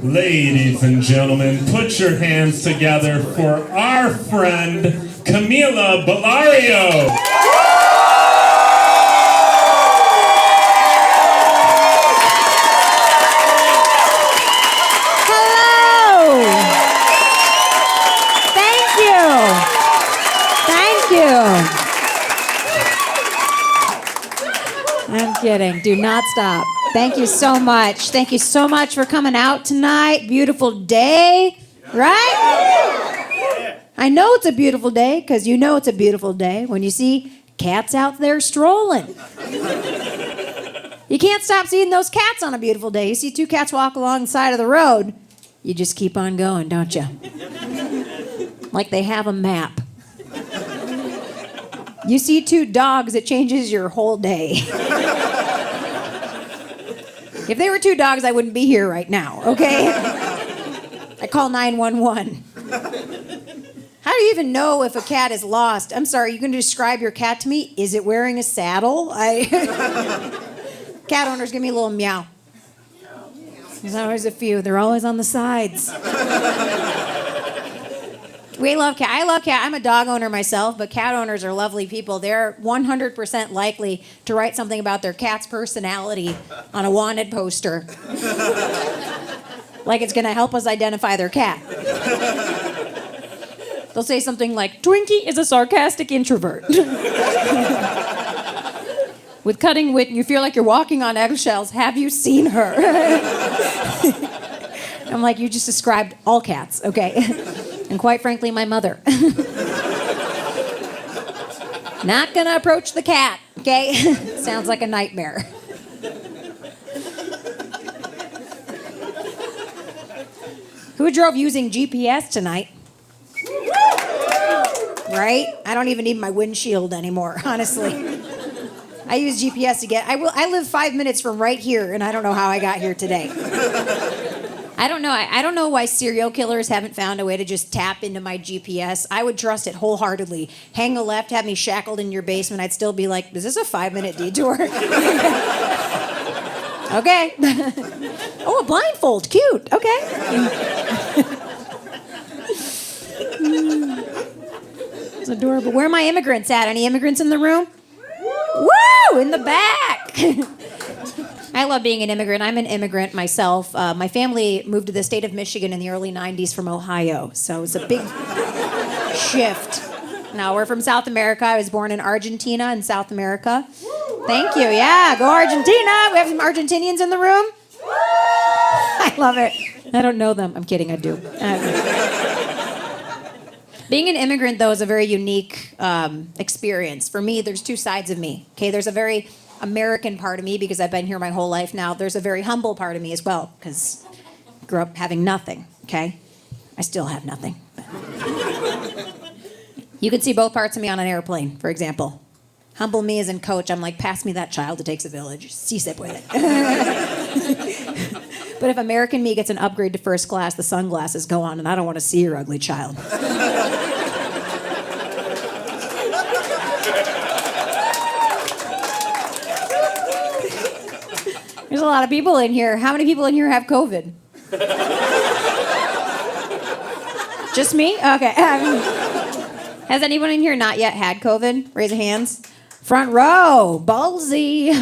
Ladies and gentlemen, put your hands together for our friend, Camila Ballario. Hello. Thank you. I'm kidding. Do not stop. Thank you so much. Thank you so much for coming out tonight. Beautiful day, right? I know it's a beautiful day because you know it's a beautiful day when you see cats out there strolling. You can't stop seeing those cats on a beautiful day. You see two cats walk along the side of the road, you just keep on going, don't you? Like they have a map. You see two dogs, it changes your whole day. If they were two dogs, I wouldn't be here right now, okay? I call 911. How do you even know if a cat is lost? I'm sorry, you can describe your cat to me? Is it wearing a saddle? Cat owners, give me a little meow. There's always a few. They're always on the sides. We love cat. I love cat. I'm a dog owner myself, but cat owners are lovely people. They're 100% likely to write something about their cat's personality on a wanted poster. Like it's going to help us identify their cat. They'll say something like, Twinkie is a sarcastic introvert. With cutting wit, and you feel like you're walking on eggshells. Have you seen her? I'm like, you just described all cats, okay? And quite frankly, my mother. Not gonna approach the cat, okay? Sounds like a nightmare. Who drove using GPS tonight? Right? I don't even need my windshield anymore, honestly. I use GPS to get... I live 5 minutes from right here, and I don't know how I got here today. I don't know. I don't know why serial killers haven't found a way to just tap into my GPS. I would trust it wholeheartedly. Hang a left, have me shackled in your basement. I'd still be like, is this a 5-minute detour? Okay. Oh, a blindfold. Cute. Okay. It's adorable. Where are my immigrants at? Any immigrants in the room? Woo! In the back. I love being an immigrant. I'm an immigrant myself. My family moved to the state of Michigan in the early 90s from Ohio, so it's a big shift. Now, we're from South America. I was born in Argentina in South America. Thank you. Yeah, go Argentina. We have some Argentinians in the room. I love it. I don't know them. I'm kidding, I do. Being an immigrant, though, is a very unique experience. For me, there's two sides of me. Okay, there's a very American part of me because I've been here my whole life now. There's a very humble part of me as well because I grew up having nothing, okay? I still have nothing. You can see both parts of me on an airplane, for example. Humble me as in coach. I'm like, pass me that child. It takes a village. Si se puede. But if American me gets an upgrade to first class, the sunglasses go on, and I don't want to see your ugly child. There's a lot of people in here. How many people in here have COVID? Just me? Okay. Has anyone in here not yet had COVID? Raise your hands. Front row. Ballsy.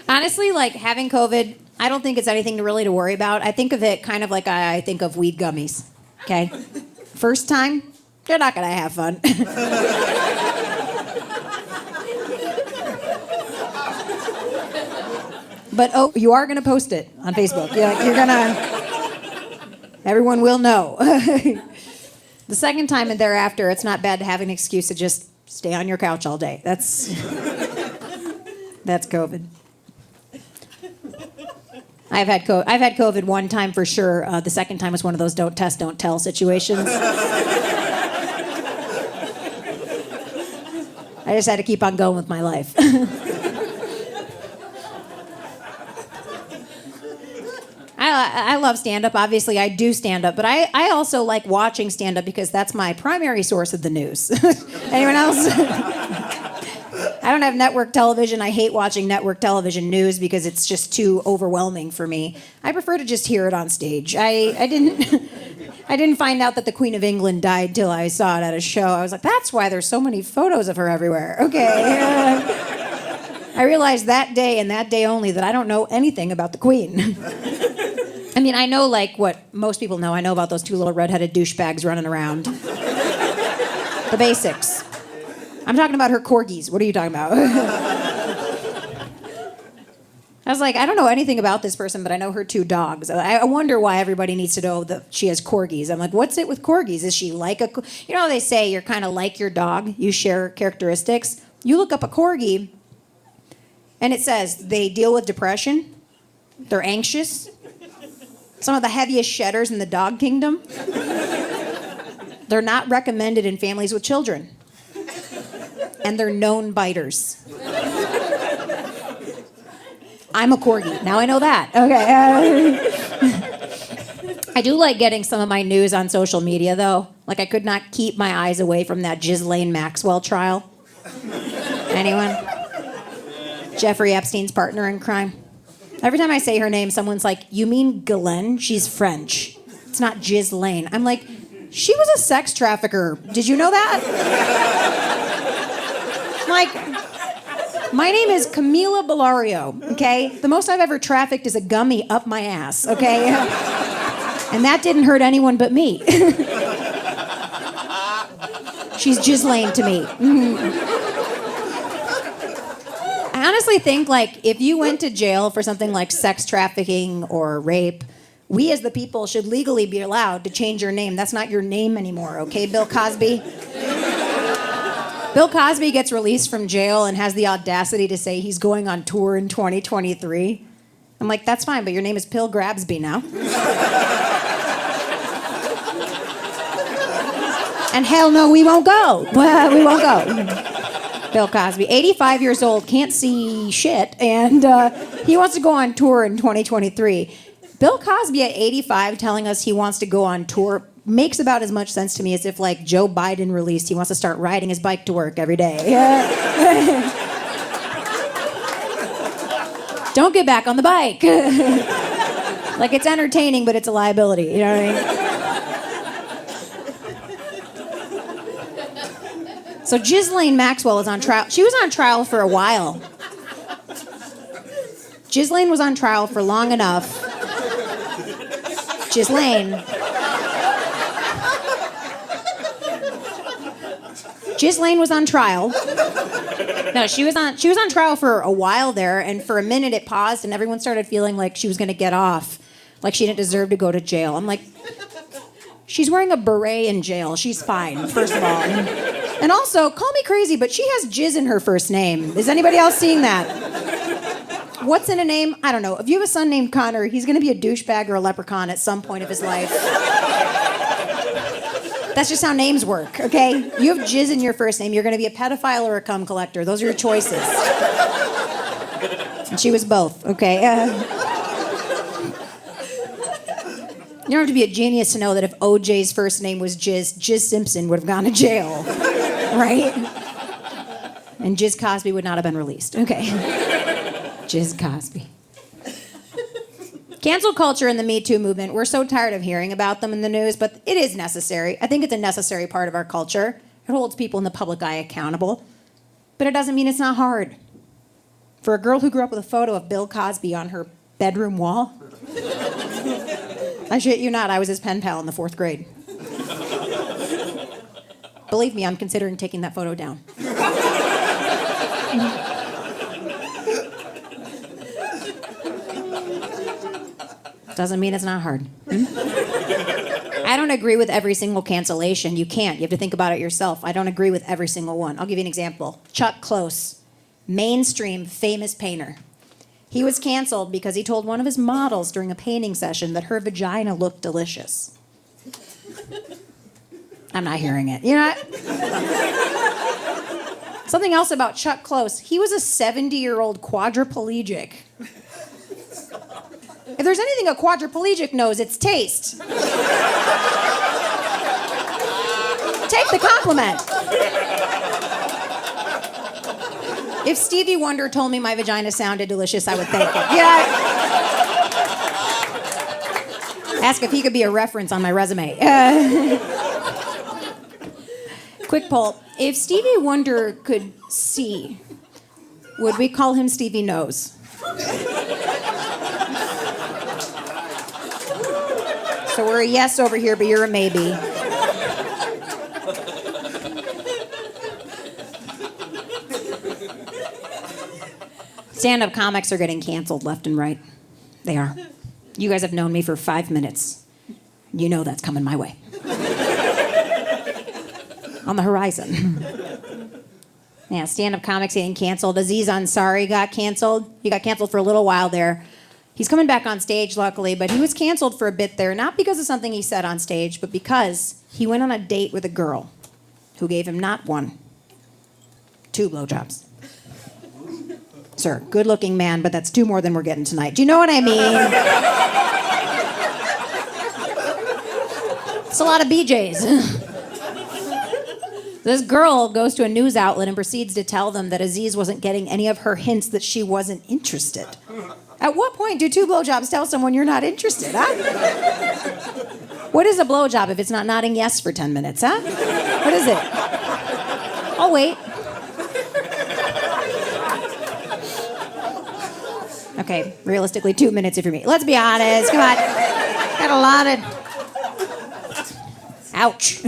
Honestly, like having COVID, I don't think it's anything to really to worry about. I think of it kind of like I think of weed gummies. Okay? First time, you're not going to have fun. But, oh, you are going to post it on Facebook. You're going to... Everyone will know. The second time and thereafter, it's not bad to have an excuse to just stay on your couch all day. That's COVID. I've had COVID one time for sure. The second time was one of those don't test, don't tell situations. I just had to keep on going with my life. I love stand-up. Obviously, I do stand-up, but I also like watching stand-up because that's my primary source of the news. Anyone else? I don't have network television. I hate watching network television news because it's just too overwhelming for me. I prefer to just hear it on stage. I didn't I didn't find out that the Queen of England died till I saw it at a show. I was like, that's why there's so many photos of her everywhere. Okay. I realized that day and that day only that I don't know anything about the Queen. I mean, I know like what most people know. I know about those two little redheaded douchebags running around. The basics. I'm talking about her corgis. What are you talking about? I was like, I don't know anything about this person, but I know her two dogs. I wonder why everybody needs to know that she has corgis. I'm like, what's it with corgis? Is she like a... You know how they say you're kind of like your dog? You share characteristics. You look up a corgi, and it says they deal with depression. They're anxious. Some of the heaviest shedders in the dog kingdom. They're not recommended in families with children. And they're known biters. I'm a corgi. Now I know that. Okay. I do like getting some of my news on social media, though. Like, I could not keep my eyes away from that Ghislaine Maxwell trial. Anyone? Jeffrey Epstein's partner in crime. Every time I say her name, someone's like, you mean Ghislaine? She's French. It's not Ghislaine. I'm like, she was a sex trafficker. Did you know that? Like, my name is Camila Ballario, okay? The most I've ever trafficked is a gummy up my ass, okay? And that didn't hurt anyone but me. She's Ghislaine to me. I honestly think, like, if you went to jail for something like sex trafficking or rape, we as the people should legally be allowed to change your name. That's not your name anymore, okay, Bill Cosby? Bill Cosby gets released from jail and has the audacity to say he's going on tour in 2023. I'm like, that's fine, but your name is Pill Grabsby now. And hell no, we won't go. Well, we won't go. Bill Cosby, 85 years old, can't see shit, and he wants to go on tour in 2023. Bill Cosby at 85 telling us he wants to go on tour makes about as much sense to me as if, like, Joe Biden released he wants to start riding his bike to work every day. Don't get back on the bike. Like, it's entertaining, but it's a liability. You know what I mean? So Ghislaine Maxwell is on trial. She was on trial for a while. Ghislaine was on trial for long enough. Ghislaine was on trial. No, she was on trial for a while there, and for a minute it paused, and everyone started feeling like she was going to get off, like she didn't deserve to go to jail. I'm like, she's wearing a beret in jail. She's fine, first of all. And also, call me crazy, but she has jizz in her first name. Is anybody else seeing that? What's in a name? I don't know. If you have a son named Connor, he's going to be a douchebag or a leprechaun at some point of his life. That's just how names work, okay? You have jizz in your first name, you're going to be a pedophile or a cum collector. Those are your choices. And she was both, okay? You don't have to be a genius to know that if OJ's first name was Jizz Simpson would have gone to jail, right? And Jizz Cosby would not have been released. Okay. Jizz Cosby. Cancel culture and the Me Too movement, we're so tired of hearing about them in the news, but it is necessary. I think it's a necessary part of our culture. It holds people in the public eye accountable. But it doesn't mean it's not hard. For a girl who grew up with a photo of Bill Cosby on her bedroom wall, I shit you not, I was his pen pal in the 4th grade. Believe me, I'm considering taking that photo down. Doesn't mean it's not hard. I don't agree with every single cancellation. You can't. You have to think about it yourself. I don't agree with every single one. I'll give you an example. Chuck Close, mainstream famous painter. He was canceled because he told one of his models during a painting session that her vagina looked delicious. I'm not hearing it. You know what? Something else about Chuck Close. He was a 70-year-old quadriplegic. If there's anything a quadriplegic knows, it's taste. Take the compliment. If Stevie Wonder told me my vagina sounded delicious, I would thank it. Yeah. Ask if he could be a reference on my resume. Quick poll. If Stevie Wonder could see, would we call him Stevie Nose? So we're a yes over here, but you're a maybe. Stand-up comics are getting canceled left and right. They are. You guys have known me for 5 minutes. You know that's coming my way. On the horizon. Yeah, stand-up comics getting canceled. Aziz Ansari got canceled. He got canceled for a little while there. He's coming back on stage, luckily, but he was canceled for a bit there, not because of something he said on stage, but because he went on a date with a girl who gave him not 1, 2 blowjobs. Sir, good-looking man, but that's 2 more than we're getting tonight. Do you know what I mean? It's a lot of BJs. This girl goes to a news outlet and proceeds to tell them that Aziz wasn't getting any of her hints that she wasn't interested. At what point do 2 blowjobs tell someone you're not interested, huh? What is a blowjob if it's not nodding yes for 10 minutes, huh? What is it? I'll wait. Okay, realistically, 2 minutes if you're me. Let's be honest, come on. Got a lot of... Ouch.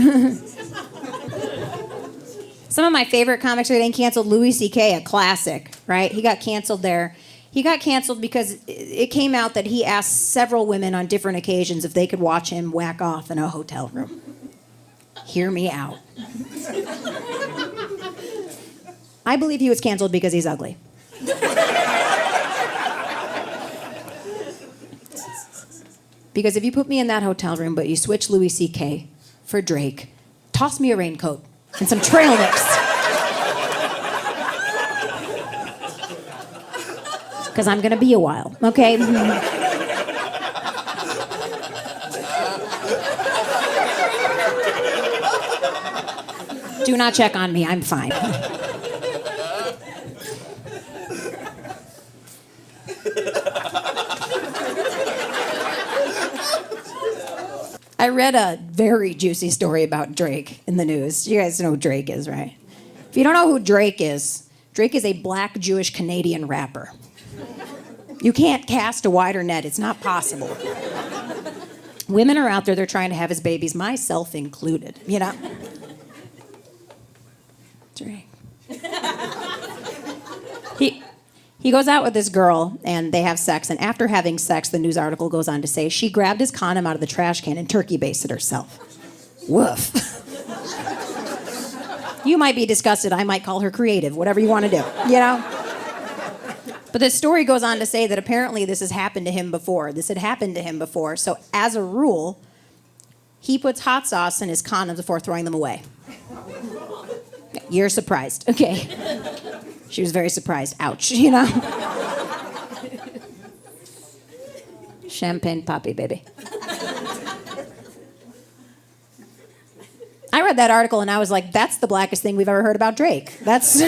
Some of my favorite comics are getting canceled. Louis C.K., a classic, right? He got canceled there. He got canceled because it came out that he asked several women on different occasions if they could watch him whack off in a hotel room. Hear me out. I believe he was canceled because he's ugly. Because if you put me in that hotel room, but you switch Louis C.K. for Drake, toss me a raincoat and some trail mix. Because I'm going to be a while, okay? Do not check on me, I'm fine. I read a very juicy story about Drake in the news. You guys know who Drake is, right? If you don't know who Drake is a black Jewish Canadian rapper. You can't cast a wider net. It's not possible. Women are out there, they're trying to have his babies, myself included, you know? Drake. He goes out with this girl, and they have sex, and after having sex, the news article goes on to say, she grabbed his condom out of the trash can and turkey basted herself. Woof. You might be disgusted. I might call her creative, whatever you want to do, you know? But the story goes on to say that apparently this has happened to him before. This had happened to him before. So as a rule, he puts hot sauce in his condoms before throwing them away. You're surprised. Okay. She was very surprised. Ouch, you know? Champagne poppy, baby. I read that article and I was like, that's the blackest thing we've ever heard about Drake. That's...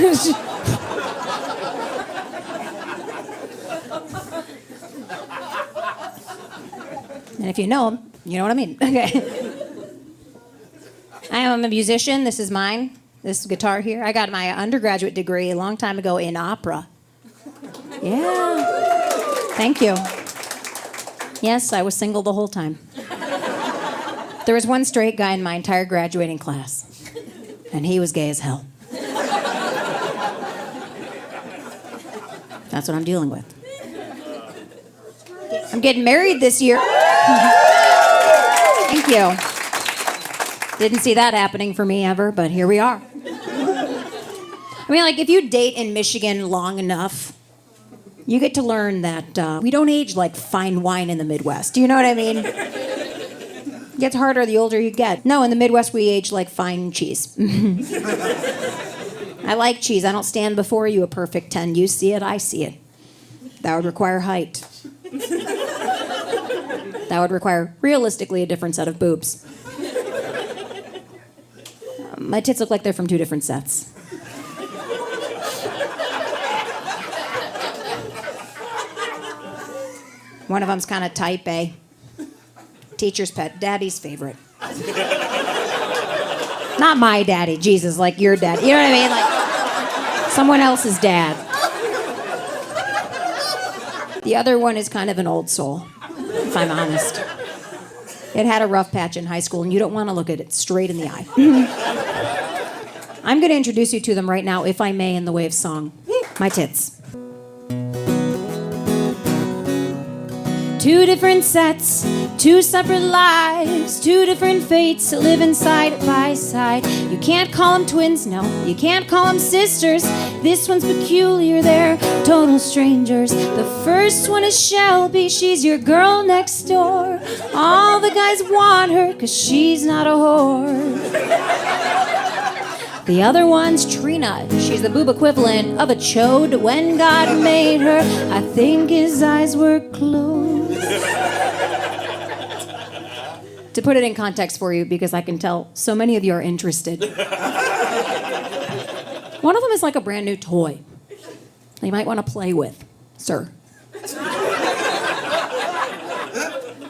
And if you know him, you know what I mean. Okay. I am a musician. This is mine. This guitar here. I got my undergraduate degree a long time ago in opera. Yeah. Thank you. Yes, I was single the whole time. There was one straight guy in my entire graduating class, and he was gay as hell. That's what I'm dealing with. I'm getting married this year. Thank you. Didn't see that happening for me ever, but here we are. I mean, like, if you date in Michigan long enough, you get to learn that we don't age like fine wine in the Midwest. Do you know what I mean? It gets harder the older you get. No, in the Midwest, we age like fine cheese. I like cheese. I don't stand before you a perfect 10. You see it, I see it. That would require height. That would require, realistically, a different set of boobs. My tits look like they're from 2 different sets. One of them's kind of type A. Teacher's pet, daddy's favorite. Not my daddy, Jesus, like your dad. You know what I mean? Like someone else's dad. The other one is kind of an old soul, if I'm honest. It had a rough patch in high school, and you don't want to look at it straight in the eye. I'm going to introduce you to them right now, if I may, in the way of song. My tits. Two different sets, two separate lives, two different fates living side by side. You can't call them twins, no, you can't call them sisters. This one's peculiar, they're total strangers. The first one is Shelby, she's your girl next door. All the guys want her, 'cause she's not a whore. The other one's Trina. She's the boob equivalent of a chode. When God made her, I think his eyes were closed. To put it in context for you, because I can tell so many of you are interested. One of them is like a brand new toy that you might want to play with, sir.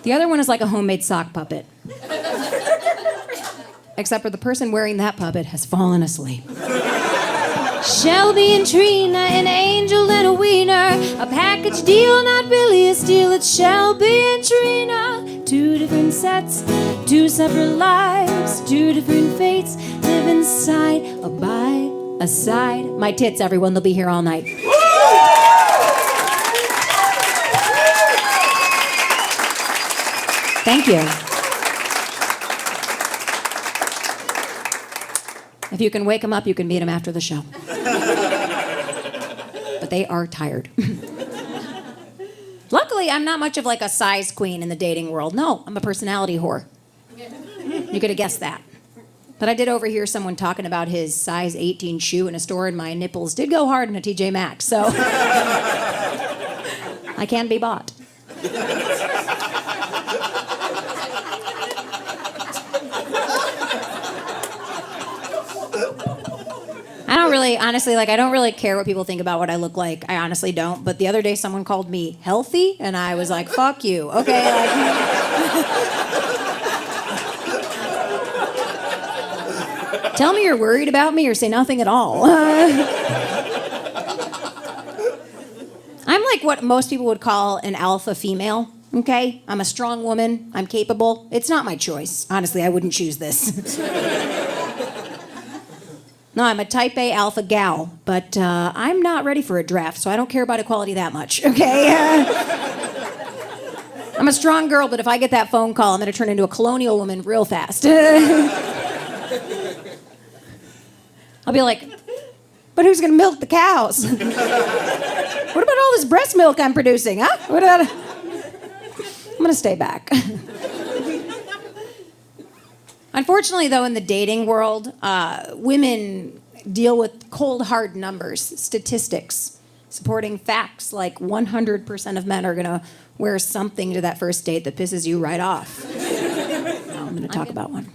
The other one is like a homemade sock puppet. Except for the person wearing that puppet has fallen asleep. Shelby and Trina, an angel and a wiener. A package deal, not really a steal. It's Shelby and Trina. Two different sets, two separate lives, two different fates. Live inside, abide, aside. My tits, everyone, they'll be here all night. Thank you. If you can wake them up, you can meet them after the show. But they are tired. Luckily, I'm not much of like a size queen in the dating world. No, I'm a personality whore. You could have guessed that. But I did overhear someone talking about his size 18 shoe in a store, and my nipples did go hard in a TJ Maxx, so I can be bought. I don't really, honestly, like, I don't really care what people think about what I look like. I honestly don't. But the other day, someone called me healthy, and I was like, fuck you. Okay, like... Tell me you're worried about me or say nothing at all. I'm like what most people would call an alpha female, okay? I'm a strong woman. I'm capable. It's not my choice. Honestly, I wouldn't choose this. No, I'm a type A alpha gal, but I'm not ready for a draft, so I don't care about equality that much, okay? I'm a strong girl, but if I get that phone call, I'm going to turn into a colonial woman real fast. I'll be like, but who's going to milk the cows? What about all this breast milk I'm producing, huh? I'm going to stay back. Unfortunately, though, in the dating world, women deal with cold, hard numbers, statistics, supporting facts like 100% of men are going to wear something to that first date that pisses you right off. Now I'm going to talk about one.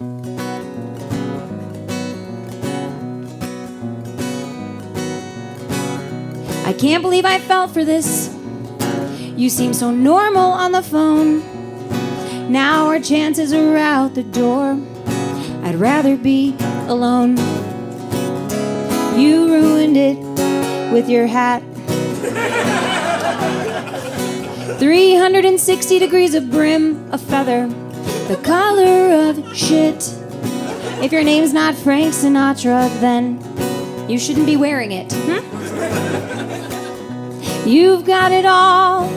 I can't believe I fell for this. You seem so normal on the phone. Now our chances are out the door. I'd rather be alone. You ruined it with your hat. 360 degrees of brim, a feather, the color of shit. If your name's not Frank Sinatra, then you shouldn't be wearing it. You've got it all.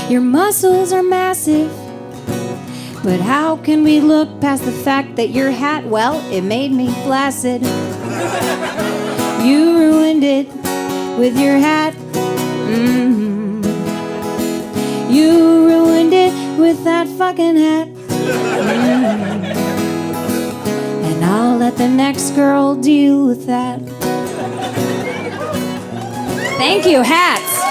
Your muscles are massive. But how can we look past the fact that your hat, well, it made me flaccid. You ruined it with your hat. Mm-hmm. You ruined it with that fucking hat. Mm-hmm. And I'll let the next girl deal with that. Thank you, hats.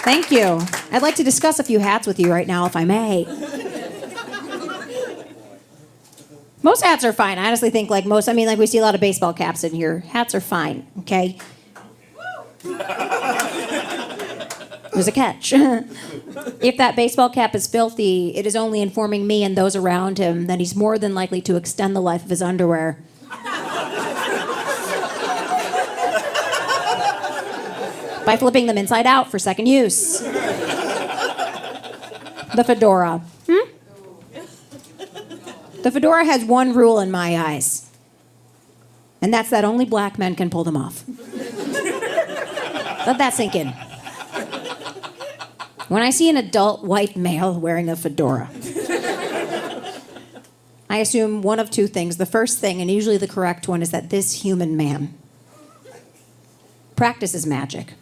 Thank you. I'd like to discuss a few hats with you right now, if I may. Most hats are fine. I honestly think like most, I mean, like we see a lot of baseball caps in here. Hats are fine, okay? There's a catch. If that baseball cap is filthy, it is only informing me and those around him that he's more than likely to extend the life of his underwear. By flipping them inside out for second use. The fedora. The fedora has one rule in my eyes, and that's that only black men can pull them off. Let that sink in. When I see an adult white male wearing a fedora, I assume one of two things. The first thing, and usually the correct one, is that this human man practices magic.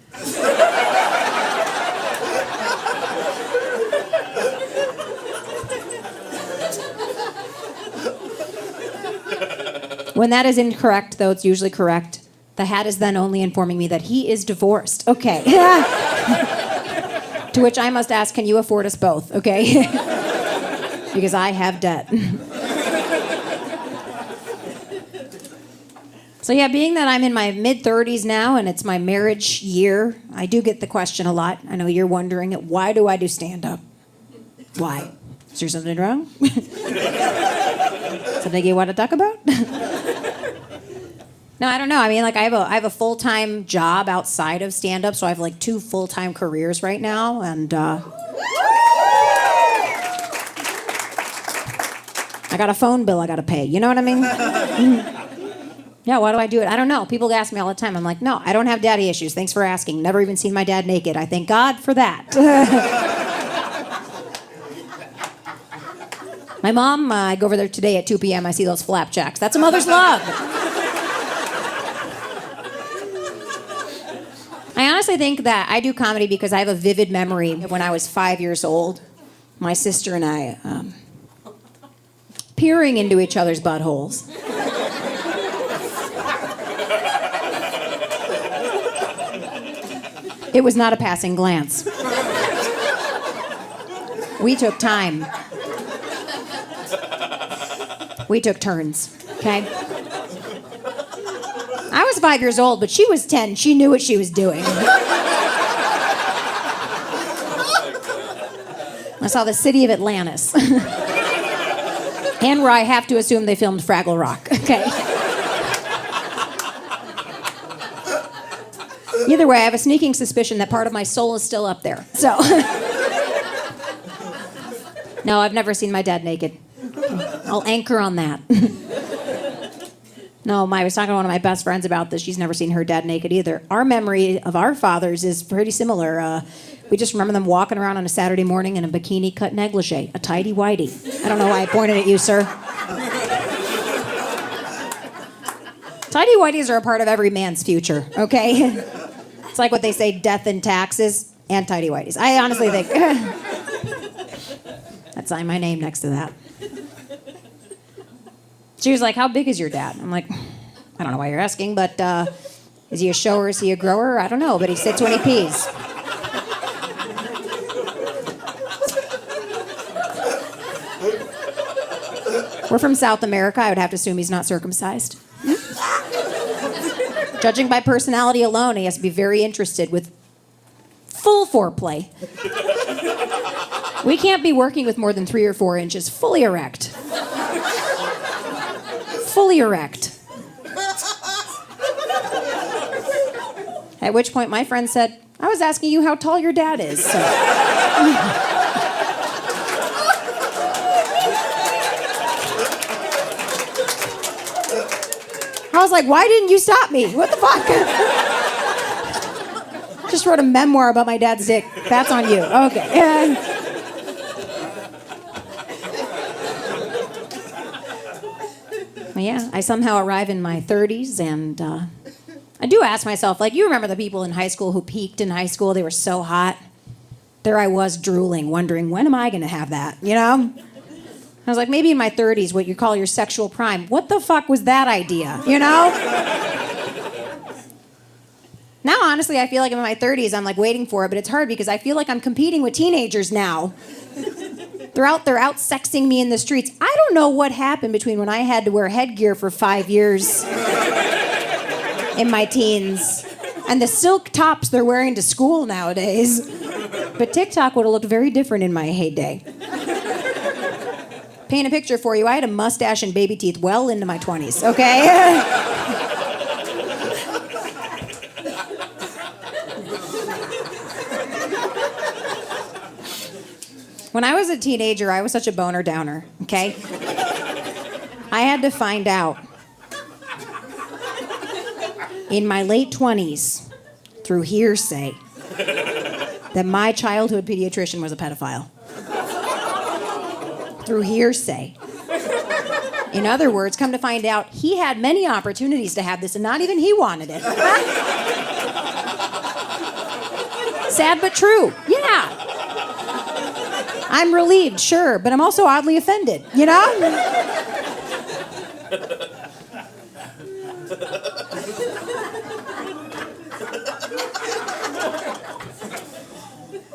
When that is incorrect, though it's usually correct, the hat is then only informing me that he is divorced. Okay. To which I must ask, can you afford us both? Okay. Because I have debt. So yeah, being that I'm in my mid-30s now and it's my marriage year, I do get the question a lot. I know you're wondering, why do I do stand-up? Why? Is there something wrong? Something you want to talk about? No, I don't know. I mean, like I have a full-time job outside of stand-up, so I have like 2 full-time careers right now, and I got a phone bill I got to pay. You know what I mean? Yeah, why do I do it? I don't know. People ask me all the time. I'm like, no, I don't have daddy issues. Thanks for asking. Never even seen my dad naked. I thank God for that. My mom, I go over there today at 2 p.m. I see those flapjacks. That's a mother's love. I honestly think that I do comedy because I have a vivid memory of when I was 5 years old. My sister and I peering into each other's buttholes. It was not a passing glance. We took time. We took turns, okay? I was 5 years old, but she was 10. She knew what she was doing. I saw the city of Atlantis. And where I have to assume they filmed Fraggle Rock, okay? Either way, I have a sneaking suspicion that part of my soul is still up there. So, no, I've never seen my dad naked. I'll anchor on that. No, I was talking to one of my best friends about this. She's never seen her dad naked either. Our memory of our fathers is pretty similar. We just remember them walking around on a Saturday morning in a bikini cut negligee, a tighty-whitey. I don't know why I pointed at you, sir. Tighty-whities are a part of every man's future, okay? It's like what they say, death and taxes and tighty-whities. I honestly think... I'd sign my name next to that. She was like, how big is your dad? I'm like, I don't know why you're asking, but is he a shower? Is he a grower? I don't know, but he sits when he pees. We're from South America. I would have to assume he's not circumcised. Judging by personality alone, he has to be very interested with full foreplay. We can't be working with more than 3 or 4 inches, fully erect. Fully erect. At which point my friend said, I was asking you how tall your dad is. So. I was like, why didn't you stop me? What the fuck? Just wrote a memoir about my dad's dick. That's on you. Okay. Yeah, I somehow arrive in my 30s, and I do ask myself, like, you remember the people in high school who peaked in high school? They were so hot. There I was drooling, wondering, when am I going to have that, you know? I was like, maybe in my 30s, what you call your sexual prime. What the fuck was that idea, you know? Now, honestly, I feel like I'm in my 30s. I'm, like, waiting for it, but it's hard because I feel like I'm competing with teenagers now. They're out there out-sexing me in the streets. I don't know what happened between when I had to wear headgear for 5 years in my teens and the silk tops they're wearing to school nowadays. But TikTok would have looked very different in my heyday. Paint a picture for you. I had a mustache and baby teeth well into my 20s, okay? When I was a teenager, I was such a boner downer, okay? I had to find out in my late 20s, through hearsay, that my childhood pediatrician was a pedophile. Through hearsay. In other words, come to find out, he had many opportunities to have this, and not even he wanted it. Sad but true. Yeah. I'm relieved, sure, but I'm also oddly offended, you know?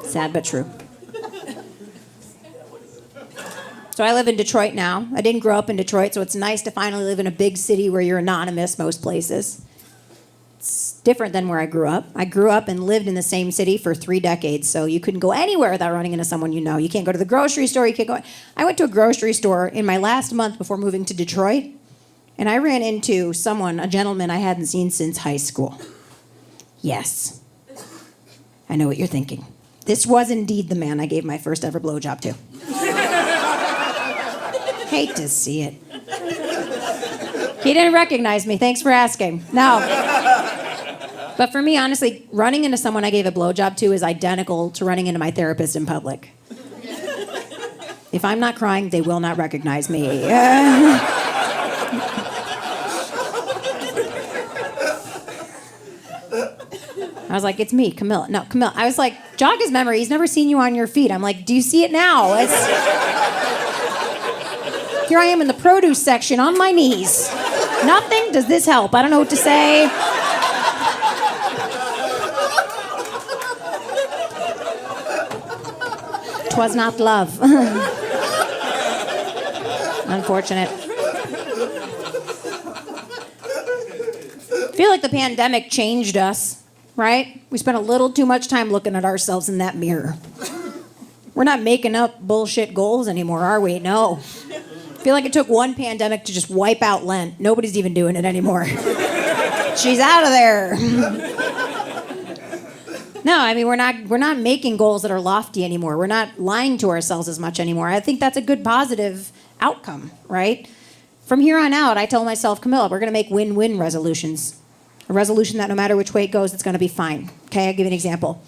Sad but true. So I live in Detroit now. I didn't grow up in Detroit, so it's nice to finally live in a big city where you're anonymous most places. It's different than where I grew up. I grew up and lived in the same city for 3 decades, so you couldn't go anywhere without running into someone you know. You can't go to the grocery store. You can't go. I went to a grocery store in my last month before moving to Detroit, and I ran into someone, a gentleman I hadn't seen since high school. Yes. I know what you're thinking. This was indeed the man I gave my first ever blowjob to. Hate to see it. He didn't recognize me. Thanks for asking. No. But for me, honestly, running into someone I gave a blowjob to is identical to running into my therapist in public. If I'm not crying, they will not recognize me. I was like, it's me, Camila. No, Camila. I was like, jog his memory. He's never seen you on your feet. I'm like, do you see it now? Here I am in the produce section on my knees. Nothing? Does this help? I don't know what to say. Twas not love. Unfortunate. I feel like the pandemic changed us, right? We spent a little too much time looking at ourselves in that mirror. We're not making up bullshit goals anymore, are we? No. I feel like it took one pandemic to just wipe out Lent. Nobody's even doing it anymore. She's out of there. No, I mean, we're not making goals that are lofty anymore. We're not lying to ourselves as much anymore. I think that's a good positive outcome, right? From here on out, I tell myself, Camila, we're going to make win-win resolutions. A resolution that no matter which way it goes, it's going to be fine. Okay, I'll give you an example.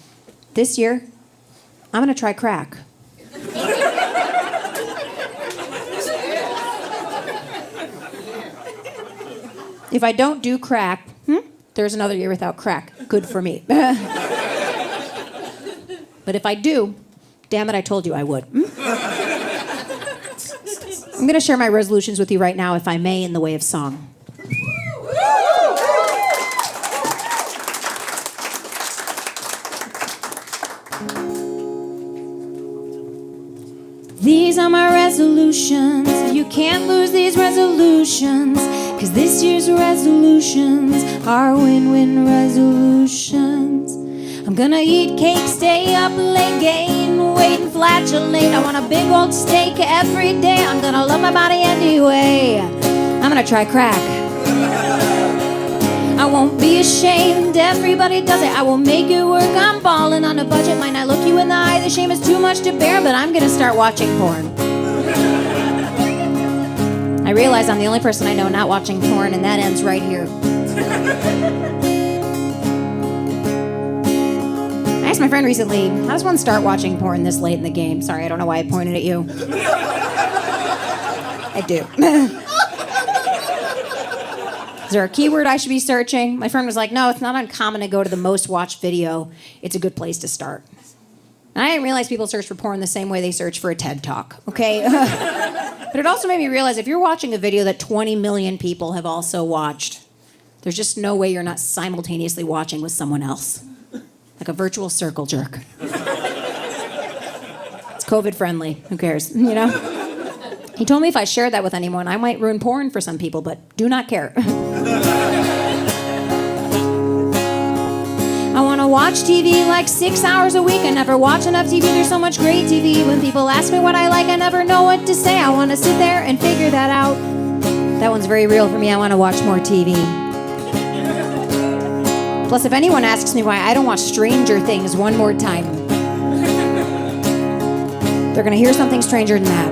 This year, I'm going to try crack. If I don't do crack, there's another year without crack. Good for me. But if I do, damn it, I told you I would. I'm going to share my resolutions with you right now, if I may, in the way of song. These are my resolutions. You can't lose these resolutions, 'cause this year's resolutions are win-win resolutions. I'm gonna eat cake, stay up late, gain weight and flatulate. I want a big old steak every day. I'm gonna love my body anyway. I'm gonna try crack. I won't be ashamed, everybody does it. I will make it work, I'm balling on a budget. Might not look you in the eye, the shame is too much to bear, but I'm gonna start watching porn. I realize I'm the only person I know not watching porn, and that ends right here. I asked my friend recently, how does one start watching porn this late in the game? Sorry, I don't know why I pointed at you. I do. Is there a keyword I should be searching? My friend was like, no, it's not uncommon to go to the most watched video. It's a good place to start. And I didn't realize people search for porn the same way they search for a TED Talk, okay? But it also made me realize if you're watching a video that 20 million people have also watched, there's just no way you're not simultaneously watching with someone else. Like a virtual circle jerk. It's COVID friendly. Who cares? You know? He told me if I shared that with anyone, I might ruin porn for some people, but do not care. I want to watch TV like 6 hours a week. I never watch enough TV. There's so much great TV. When people ask me what I like, I never know what to say. I want to sit there and figure that out. That one's very real for me. I want to watch more TV. Plus, if anyone asks me why I don't watch Stranger Things one more time, they're going to hear something stranger than that.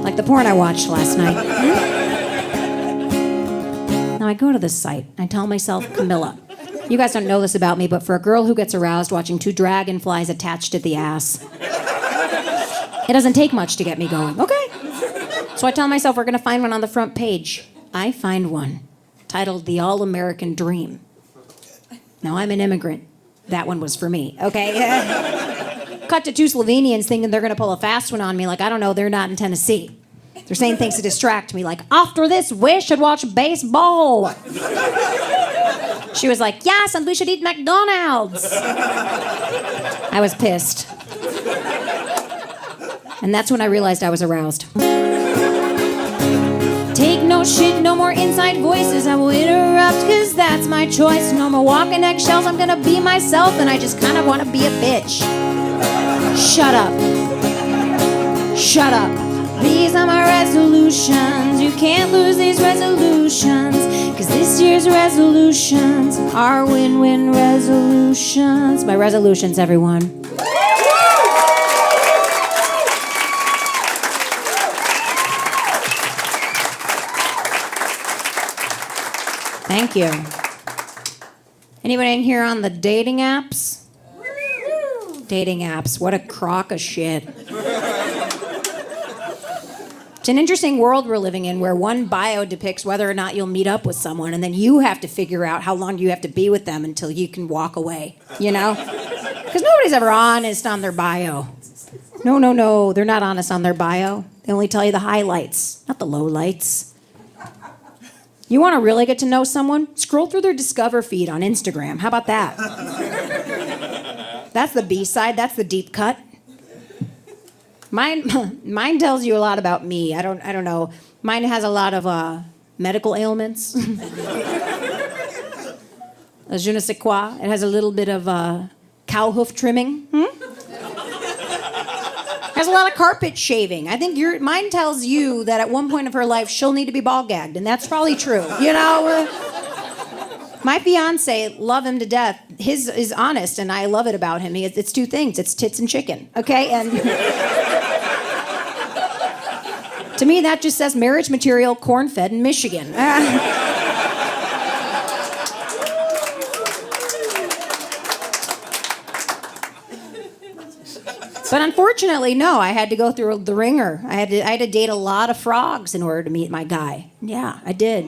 Like the porn I watched last night. Now I go to this site. I tell myself, Camila, you guys don't know this about me, but for a girl who gets aroused watching two dragonflies attached at the ass, it doesn't take much to get me going. Okay. So I tell myself we're going to find one on the front page. I find one titled The All-American Dream. Now I'm an immigrant. That one was for me. Okay. Cut to two Slovenians thinking they're going to pull a fast one on me. Like, I don't know, they're not in Tennessee. They're saying things to distract me, like, after this, we should watch baseball. She was like, yes, and we should eat McDonald's. I was pissed. And that's when I realized I was aroused. Take no shit, no more inside voices. I will interrupt, cause that's my choice. No more walking eggshells, I'm gonna be myself, and I just kind of want to be a bitch. Shut up. Shut up. These are my resolutions. You can't lose these resolutions, cause this year's resolutions are win-win resolutions. My resolutions, everyone. Thank you. Anybody in here on the dating apps? Dating apps, what a crock of shit. It's an interesting world we're living in where one bio depicts whether or not you'll meet up with someone, and then you have to figure out how long you have to be with them until you can walk away, you know? Because nobody's ever honest on their bio. No, they're not honest on their bio. They only tell you the highlights, not the lowlights. You want to really get to know someone? Scroll through their Discover feed on Instagram. How about that? That's the B-side. That's the deep cut. Mine tells you a lot about me. I don't know. Mine has a lot of medical ailments. Je ne sais quoi. It has a little bit of cow hoof trimming. Has a lot of carpet shaving. I think mine tells you that at one point of her life she'll need to be ball gagged, and that's probably true. You know. My fiance, love him to death. His is honest, and I love it about him. It's two things. It's tits and chicken. Okay, and to me that just says marriage material, corn-fed in Michigan. But unfortunately, no, I had to go through the ringer. I had to date a lot of frogs in order to meet my guy. Yeah, I did.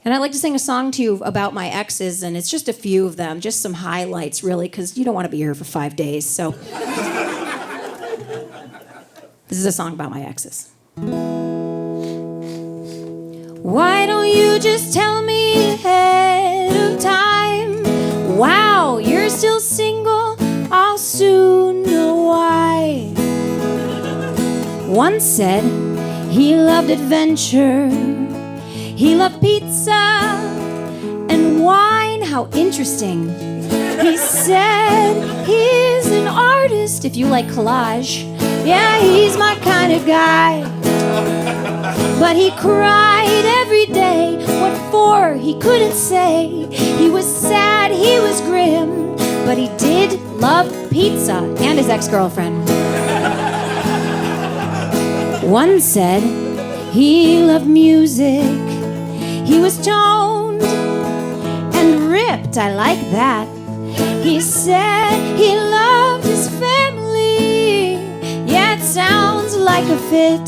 And I'd like to sing a song to you about my exes, and it's just a few of them, just some highlights, really, because you don't want to be here for 5 days, so. This is a song about my exes. Why don't you just tell me ahead of time? Wow, you're still single, I'll soon know why. One said he loved adventure, he loved pizza and wine. How interesting. He said he's an artist if you like collage. Yeah, he's my kind of guy. But he cried every day. What for? He couldn't say. He was sad, he was grim, but he did love pizza and his ex-girlfriend. One said he loved music. He was toned and ripped, I like that. He said he loved his family. Yeah, it sounds like a fit.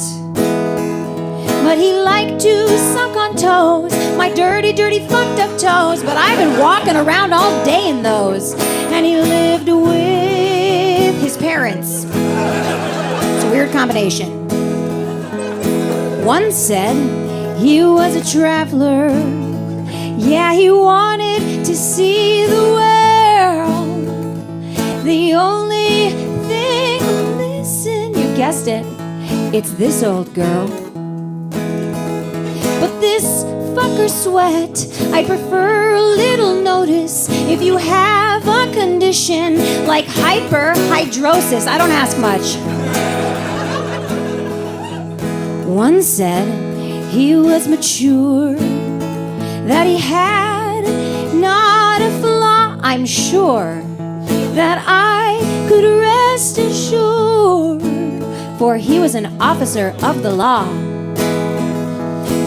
But he liked to suck on toes, my dirty, dirty, fucked up toes. But I've been walking around all day in those. And he lived with his parents. It's a weird combination. One said he was a traveler. Yeah, he wanted to see the world. The only thing guessed it, it's this old girl. But this fucker sweat, I prefer a little notice. If you have a condition like hyperhidrosis, I don't ask much. One said he was mature, that he had not a flaw. I'm sure that I could rest assured, for he was an officer of the law.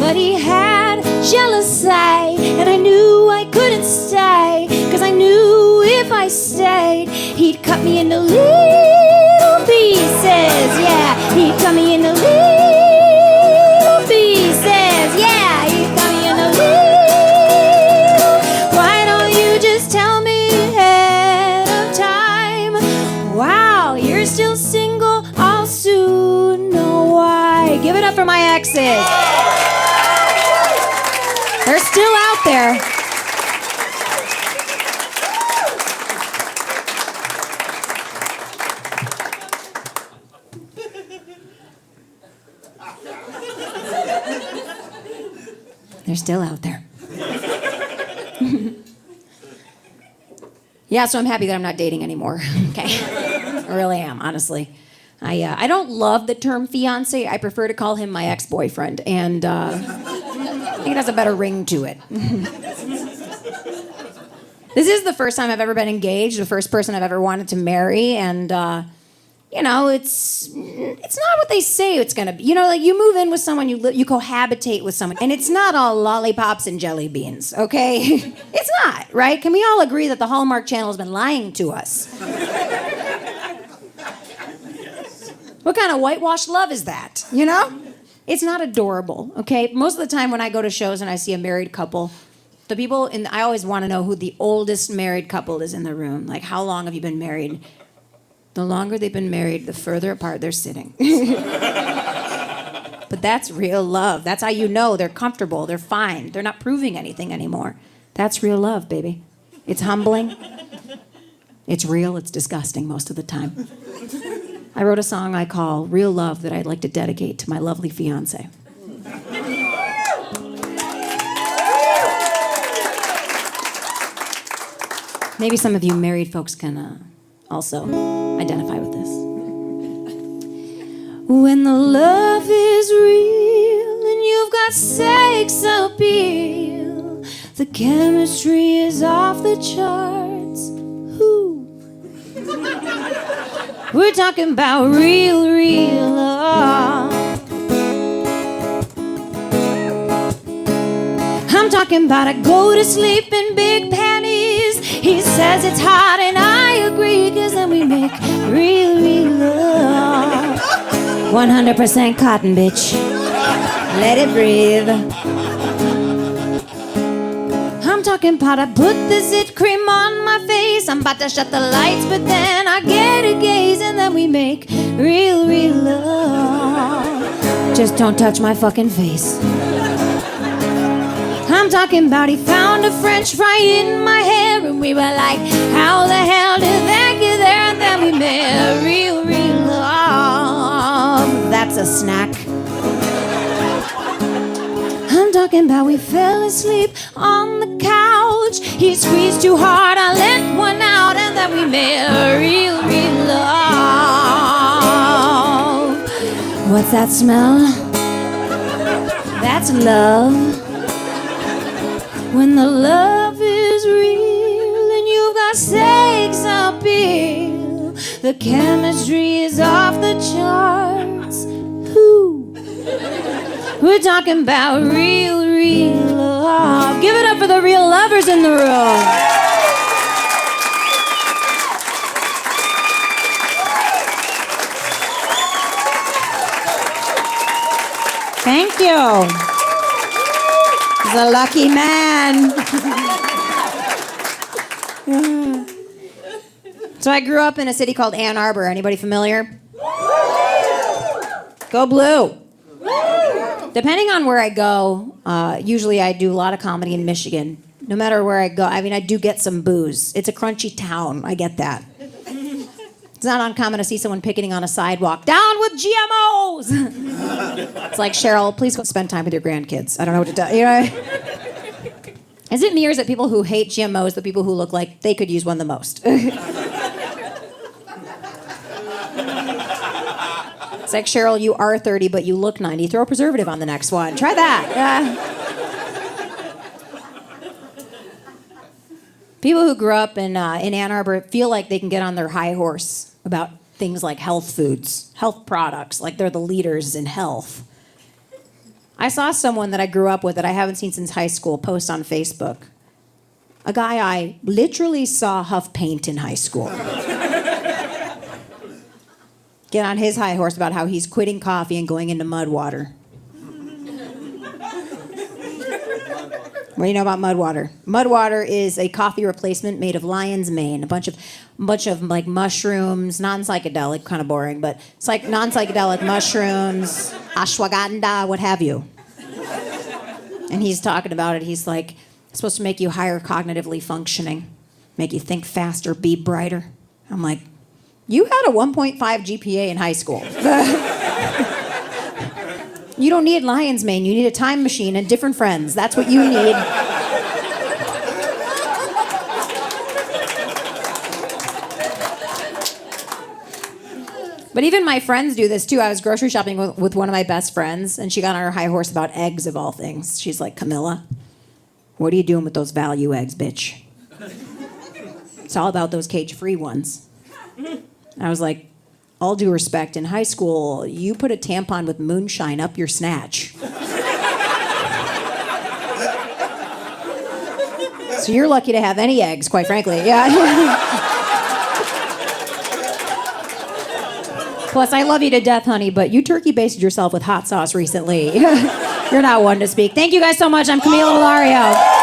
But he had jealous side, and I knew I couldn't stay, 'cause I knew if I stayed, he'd cut me into little pieces. Yeah, he'd cut me into little pieces. Yeah, he'd cut me into little. Why don't you just tell me ahead of time? Wow, you're still single, I'll soon know why. Give it up for my exes. They're still out there. They're still out there. Yeah, so I'm happy that I'm not dating anymore. Okay. I really am, honestly. I don't love the term fiance. I prefer to call him my ex-boyfriend, and I think it has a better ring to it. This is the first time I've ever been engaged, the first person I've ever wanted to marry, and you know, it's not what they say it's gonna be. You know, like you move in with someone, you cohabitate with someone, and it's not all lollipops and jelly beans, okay? It's not, right? Can we all agree that the Hallmark Channel has been lying to us? What kind of whitewashed love is that, you know? It's not adorable, okay? Most of the time when I go to shows and I see a married couple, I always want to know who the oldest married couple is in the room. Like, how long have you been married? The longer they've been married, the further apart they're sitting. But that's real love. That's how you know they're comfortable, they're fine, they're not proving anything anymore. That's real love, baby. It's humbling. It's real, it's disgusting most of the time. I wrote a song I call Real Love that I'd like to dedicate to my lovely fiance. Maybe some of you married folks can also identify with this. When the love is real and you've got sex appeal, the chemistry is off the charts. Who? We're talking about real, real love. I'm talking about I go to sleep in big panties. He says it's hot and I agree, 'cause then we make real, real love. 100% cotton, bitch. Let it breathe. I'm talking about I put the zit cream on my face. I'm about to shut the lights, but then I get a gaze, and then we make real, real love. Just don't touch my fucking face. I'm talking about he found a French fry in my hair, and we were like, how the hell did that get there? And then we made real, real love. That's a snack. I'm talking about we fell asleep on the couch. He squeezed too hard, I let one out, and then we made real, real love. What's that smell? That's love. When the love is real and you've got sex appeal, the chemistry is off the charts. Who? We're talking about real, real love. Give it up for the real lovers in the room. Thank you. He's a lucky man. So I grew up in a city called Ann Arbor. Anybody familiar? Go Blue. Depending on where I go, usually I do a lot of comedy in Michigan. No matter where I go, I mean, I do get some booze. It's a crunchy town. I get that. It's not uncommon to see someone picketing on a sidewalk. Down with GMOs! It's like, Cheryl, please go spend time with your grandkids. I don't know what to tell you. Know? Is it me or is it people who hate GMOs the people who look like they could use one the most? It's like, Cheryl, you are 30, but you look 90. Throw a preservative on the next one. Try that. People who grew up in Ann Arbor feel like they can get on their high horse about things like health foods, health products, like they're the leaders in health. I saw someone that I grew up with that I haven't seen since high school post on Facebook. A guy I literally saw huff paint in high school. Get on his high horse about how he's quitting coffee and going into mud water. What do you know about mud water? Mud water is a coffee replacement made of lion's mane, a bunch of like mushrooms, non-psychedelic, kind of boring, but it's like non-psychedelic mushrooms, ashwagandha, what have you. And he's talking about it. He's like, it's supposed to make you higher cognitively functioning, make you think faster, be brighter. I'm like, you had a 1.5 GPA in high school. You don't need lion's mane. You need a time machine and different friends. That's what you need. But even my friends do this too. I was grocery shopping with one of my best friends, and she got on her high horse about eggs of all things. She's like, Camila, what are you doing with those value eggs, bitch? It's all about those cage-free ones. I was like, all due respect, in high school, you put a tampon with moonshine up your snatch. So you're lucky to have any eggs, quite frankly. Yeah. Plus, I love you to death, honey, but you turkey basted yourself with hot sauce recently. You're not one to speak. Thank you guys so much. I'm Camila Ballario.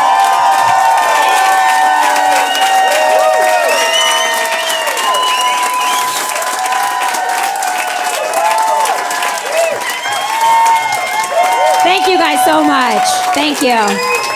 Thank you guys so much. Thank you.